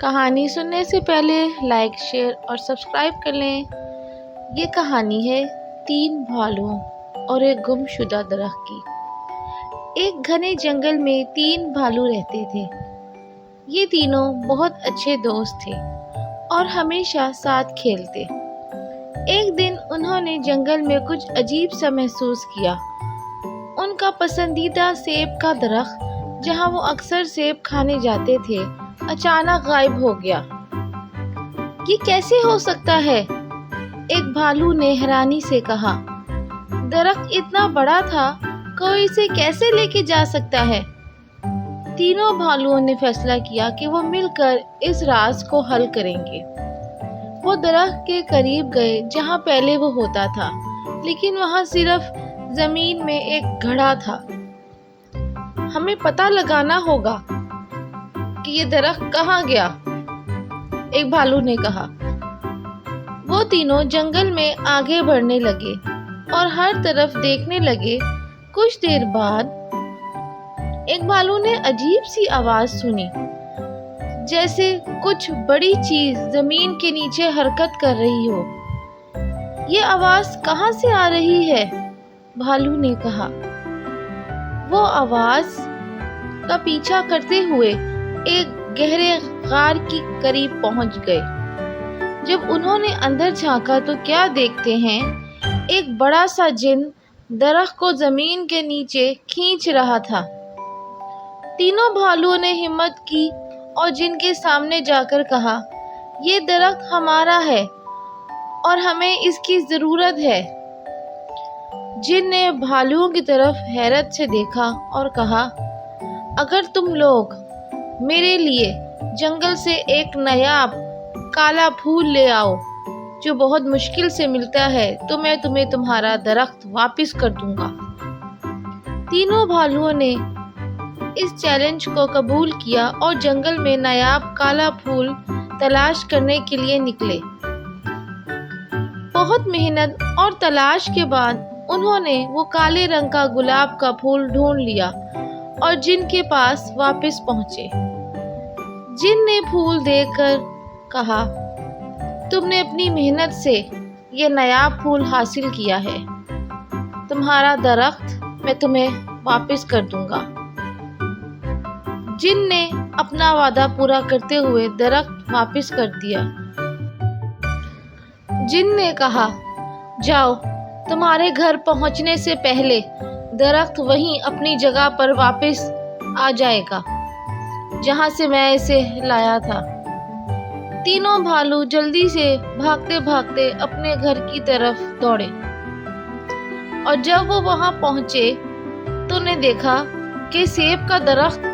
کہانی سننے سے پہلے لائک، شیئر اور سبسکرائب کر لیں۔ یہ کہانی ہے 3 بھالوں اور ایک گمشدہ درخت کی۔ ایک گھنے جنگل میں 3 بھالو رہتے تھے۔ یہ تینوں بہت اچھے دوست تھے اور ہمیشہ ساتھ کھیلتے۔ ایک دن انہوں نے جنگل میں کچھ عجیب سا محسوس کیا۔ ان کا پسندیدہ سیب کا درخت، جہاں وہ اکثر سیب کھانے جاتے تھے، اچانک غائب ہو گیا۔ یہ کیسے ہو سکتا ہے؟ ایک بھالو نے حیرانی سے کہا۔ درخت اتنا بڑا تھا، کوئی اسے کیسے لے کے جا سکتا ہے؟ تینوں بھالوؤں نے فیصلہ کیا کہ وہ مل کر اس راز کو حل کریں گے۔ وہ درخت کے قریب گئے جہاں پہلے وہ ہوتا تھا، لیکن وہاں صرف زمین میں ایک گڑھا تھا۔ ہمیں پتہ لگانا ہوگا کہ یہ درخت کہاں گیا، ایک بھالو نے کہا۔ وہ تینوں جنگل میں آگے بڑھنے لگے اور ہر طرف دیکھنے لگے۔ کچھ دیر بعد ایک بھالو نے عجیب سی آواز سنی، جیسے کچھ بڑی چیز زمین کے نیچے حرکت کر رہی ہو۔ یہ آواز کہاں سے آ رہی ہے؟ بھالو نے کہا۔ وہ آواز کا پیچھا کرتے ہوئے ایک گہرے غار کے قریب پہنچ گئے۔ جب انہوں نے اندر جھانکا تو کیا دیکھتے ہیں، ایک بڑا سا جن درخت کو زمین کے نیچے کھینچ رہا تھا۔ تینوں بھالوؤں نے ہمت کی اور جن کے سامنے جا کر کہا، یہ درخت ہمارا ہے اور ہمیں اس کی ضرورت ہے۔ جن نے بھالوؤں کی طرف حیرت سے دیکھا اور کہا، اگر تم لوگ میرے لیے جنگل سے ایک نایاب کالا پھول لے آؤ جو بہت مشکل سے ملتا ہے تو میں تمہیں تمہارا درخت واپس کر دوں گا۔ تینوں بھالوؤں نے اس چیلنج کو قبول کیا اور جنگل میں نایاب کالا پھول تلاش کرنے کے لیے نکلے۔ بہت محنت اور تلاش کے بعد انہوں نے وہ کالے رنگ کا گلاب کا پھول ڈھونڈ لیا اور جن کے پاس واپس پہنچے۔ جن نے پھول دیکھ کر کہا، تم نے اپنی محنت سے یہ نایاب پھول حاصل کیا ہے، تمہارا درخت میں تمہیں واپس کر دوں گا۔ جن نے اپنا وعدہ پورا کرتے ہوئے درخت واپس کر دیا۔ جن نے کہا، جاؤ، تمہارے گھر پہنچنے سے پہلے درخت وہیں اپنی جگہ پر واپس آ جائے گا جہاں سے میں اسے لایا تھا۔ تینوں بھالو جلدی سے بھاگتے بھاگتے اپنے گھر کی طرف دوڑے اور جب وہ وہاں پہنچے تو انہیں دیکھا کہ سیب کا درخت